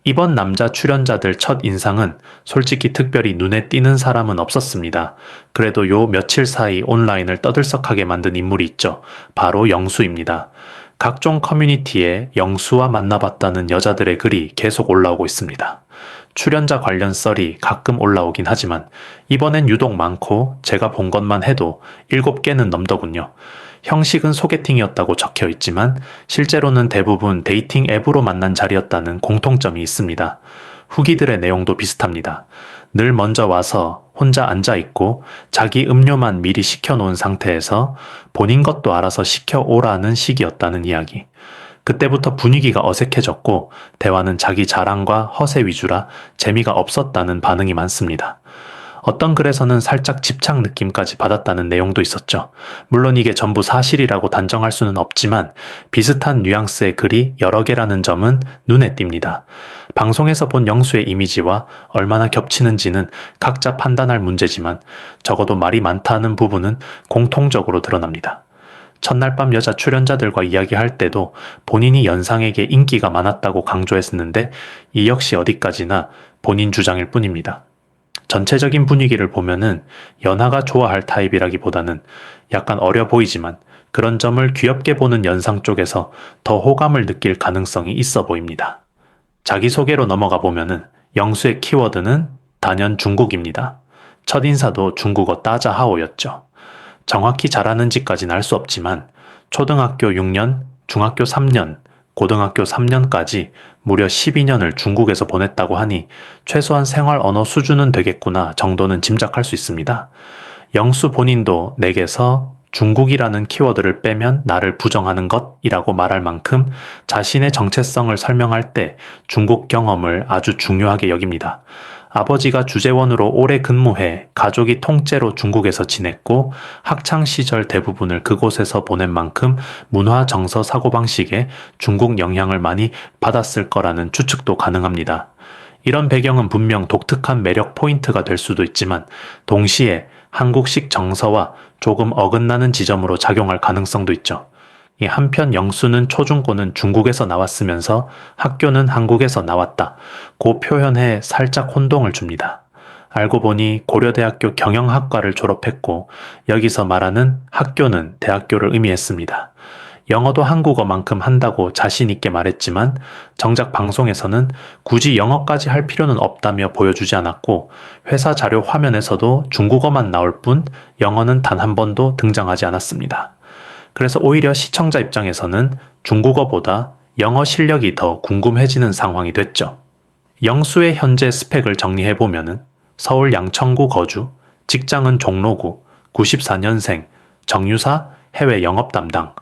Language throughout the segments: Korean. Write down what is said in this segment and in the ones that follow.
이번 남자 출연자들 첫 인상은 솔직히 특별히 눈에 띄는 사람은 없었습니다. 그래도 요 며칠 사이 온라인을 떠들썩하게 만든 인물이 있죠. 바로 영수입니다. 각종 커뮤니티에 영수와 만나봤다는 여자들의 글이 계속 올라오고 있습니다. 출연자 관련 썰이 가끔 올라오긴 하지만 이번엔 유독 많고 제가 본 것만 해도 7개는 넘더군요. 형식은 소개팅이었다고 적혀 있지만 실제로는 대부분 데이팅 앱으로 만난 자리였다는 공통점이 있습니다. 후기들의 내용도 비슷합니다. 늘 먼저 와서 혼자 앉아있고 자기 음료만 미리 시켜놓은 상태에서 본인 것도 알아서 시켜오라는 식이었다는 이야기. 그때부터 분위기가 어색해졌고 대화는 자기 자랑과 허세 위주라 재미가 없었다는 반응이 많습니다. 어떤 글에서는 살짝 집착 느낌까지 받았다는 내용도 있었죠. 물론 이게 전부 사실이라고 단정할 수는 없지만 비슷한 뉘앙스의 글이 여러 개라는 점은 눈에 띕니다. 방송에서 본 영수의 이미지와 얼마나 겹치는지는 각자 판단할 문제지만 적어도 말이 많다는 부분은 공통적으로 드러납니다. 첫날 밤 여자 출연자들과 이야기할 때도 본인이 연상에게 인기가 많았다고 강조했었는데 이 역시 어디까지나 본인 주장일 뿐입니다. 전체적인 분위기를 보면은 연하가 좋아할 타입이라기보다는 약간 어려 보이지만 그런 점을 귀엽게 보는 연상 쪽에서 더 호감을 느낄 가능성이 있어 보입니다. 자기소개로 넘어가 보면은 영수의 키워드는 단연 중국입니다. 첫인사도 중국어 따자하오였죠. 정확히 잘하는지까지는 알 수 없지만 초등학교 6년, 중학교 3년, 고등학교 3년까지 무려 12년을 중국에서 보냈다고 하니 최소한 생활 언어 수준은 되겠구나 정도는 짐작할 수 있습니다. 영수 본인도 내게서 중국이라는 키워드를 빼면 나를 부정하는 것이라고 말할 만큼 자신의 정체성을 설명할 때 중국 경험을 아주 중요하게 여깁니다. 아버지가 주재원으로 오래 근무해 가족이 통째로 중국에서 지냈고 학창시절 대부분을 그곳에서 보낸 만큼 문화 정서 사고방식에 중국 영향을 많이 받았을 거라는 추측도 가능합니다. 이런 배경은 분명 독특한 매력 포인트가 될 수도 있지만 동시에 한국식 정서와 조금 어긋나는 지점으로 작용할 가능성도 있죠. 한편 영수는 초중고는 중국에서 나왔으면서 학교는 한국에서 나왔다. 그 표현에 살짝 혼동을 줍니다. 알고 보니 고려대학교 경영학과를 졸업했고 여기서 말하는 학교는 대학교를 의미했습니다. 영어도 한국어만큼 한다고 자신 있게 말했지만 정작 방송에서는 굳이 영어까지 할 필요는 없다며 보여주지 않았고 회사 자료 화면에서도 중국어만 나올 뿐 영어는 단 한 번도 등장하지 않았습니다. 그래서 오히려 시청자 입장에서는 중국어보다 영어 실력이 더 궁금해지는 상황이 됐죠. 영수의 현재 스펙을 정리해보면은 서울 양천구 거주, 직장은 종로구, 94년생, 정유사, 해외 영업 담당,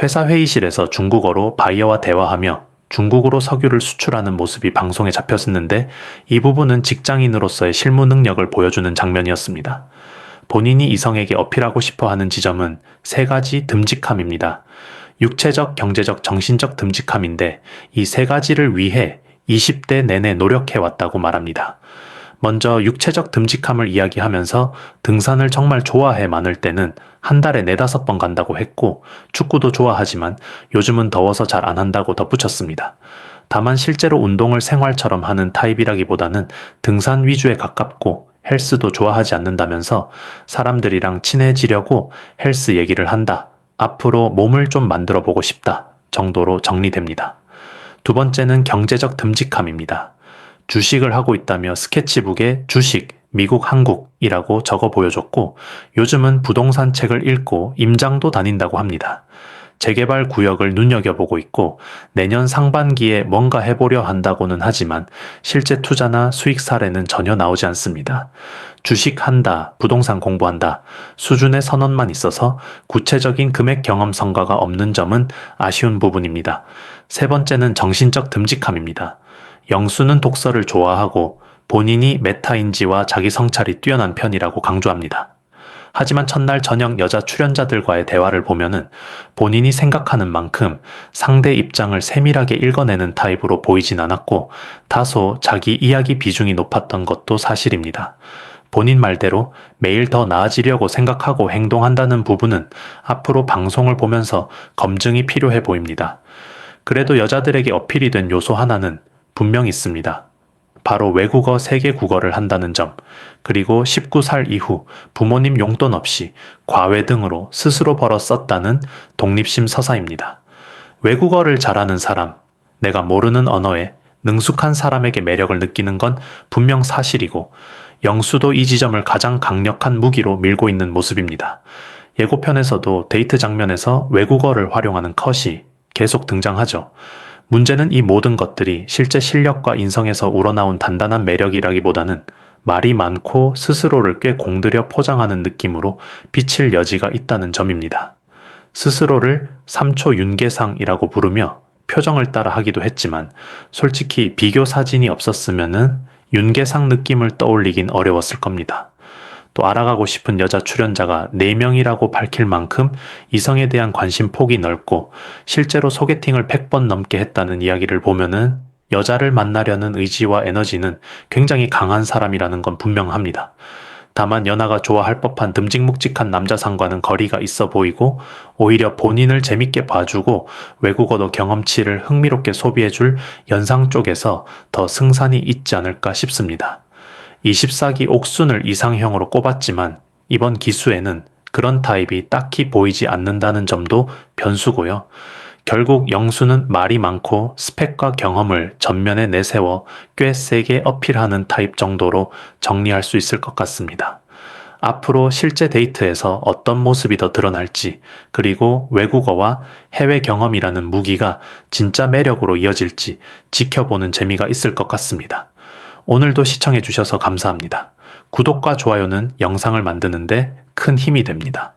회사 회의실에서 중국어로 바이어와 대화하며 중국으로 석유를 수출하는 모습이 방송에 잡혔었는데 이 부분은 직장인으로서의 실무 능력을 보여주는 장면이었습니다. 본인이 이성에게 어필하고 싶어 하는 지점은 3가지 듬직함입니다. 육체적, 경제적, 정신적 듬직함인데 이 3가지를 위해 20대 내내 노력해왔다고 말합니다. 먼저 육체적 듬직함을 이야기하면서 등산을 정말 좋아해 많을 때는 한 달에 4-5번 간다고 했고 축구도 좋아하지만 요즘은 더워서 잘 안 한다고 덧붙였습니다. 다만 실제로 운동을 생활처럼 하는 타입이라기보다는 등산 위주에 가깝고 헬스도 좋아하지 않는다면서 사람들이랑 친해지려고 헬스 얘기를 한다. 앞으로 몸을 좀 만들어 보고 싶다. 정도로 정리됩니다. 두 번째는 경제적 듬직함입니다. 주식을 하고 있다며 스케치북에 주식, 미국, 한국이라고 적어 보여줬고 요즘은 부동산 책을 읽고 임장도 다닌다고 합니다. 재개발 구역을 눈여겨보고 있고 내년 상반기에 뭔가 해보려 한다고는 하지만 실제 투자나 수익 사례는 전혀 나오지 않습니다. 주식한다, 부동산 공부한다 수준의 선언만 있어서 구체적인 금액 경험 성과가 없는 점은 아쉬운 부분입니다. 세 번째는 정신적 듬직함입니다. 영수는 독서를 좋아하고 본인이 메타인지와 자기 성찰이 뛰어난 편이라고 강조합니다. 하지만 첫날 저녁 여자 출연자들과의 대화를 보면은 본인이 생각하는 만큼 상대 입장을 세밀하게 읽어내는 타입으로 보이진 않았고 다소 자기 이야기 비중이 높았던 것도 사실입니다. 본인 말대로 매일 더 나아지려고 생각하고 행동한다는 부분은 앞으로 방송을 보면서 검증이 필요해 보입니다. 그래도 여자들에게 어필이 된 요소 하나는 분명 있습니다. 바로 외국어 3개 국어를 한다는 점, 그리고 19살 이후 부모님 용돈 없이 과외 등으로 스스로 벌어 썼다는 독립심 서사입니다. 외국어를 잘하는 사람, 내가 모르는 언어에 능숙한 사람에게 매력을 느끼는 건 분명 사실이고, 영수도 이 지점을 가장 강력한 무기로 밀고 있는 모습입니다. 예고편에서도 데이트 장면에서 외국어를 활용하는 컷이 계속 등장하죠. 문제는 이 모든 것들이 실제 실력과 인성에서 우러나온 단단한 매력이라기보다는 말이 많고 스스로를 꽤 공들여 포장하는 느낌으로 비칠 여지가 있다는 점입니다. 스스로를 3초 윤계상이라고 부르며 표정을 따라 하기도 했지만, 솔직히 비교 사진이 없었으면은 윤계상 느낌을 떠올리긴 어려웠을 겁니다. 또 알아가고 싶은 여자 출연자가 4명이라고 밝힐 만큼 이성에 대한 관심 폭이 넓고 실제로 소개팅을 100번 넘게 했다는 이야기를 보면은 여자를 만나려는 의지와 에너지는 굉장히 강한 사람이라는 건 분명합니다. 다만 연하가 좋아할 법한 듬직묵직한 남자상과는 거리가 있어 보이고, 오히려 본인을 재밌게 봐주고 외국어도 경험치를 흥미롭게 소비해줄 연상 쪽에서 더 승산이 있지 않을까 싶습니다. 24기 옥순을 이상형으로 꼽았지만 이번 기수에는 그런 타입이 딱히 보이지 않는다는 점도 변수고요. 결국 영수는 말이 많고 스펙과 경험을 전면에 내세워 꽤 세게 어필하는 타입 정도로 정리할 수 있을 것 같습니다. 앞으로 실제 데이트에서 어떤 모습이 더 드러날지, 그리고 외국어와 해외 경험이라는 무기가 진짜 매력으로 이어질지 지켜보는 재미가 있을 것 같습니다. 오늘도 시청해주셔서 감사합니다. 구독과 좋아요는 영상을 만드는데 큰 힘이 됩니다.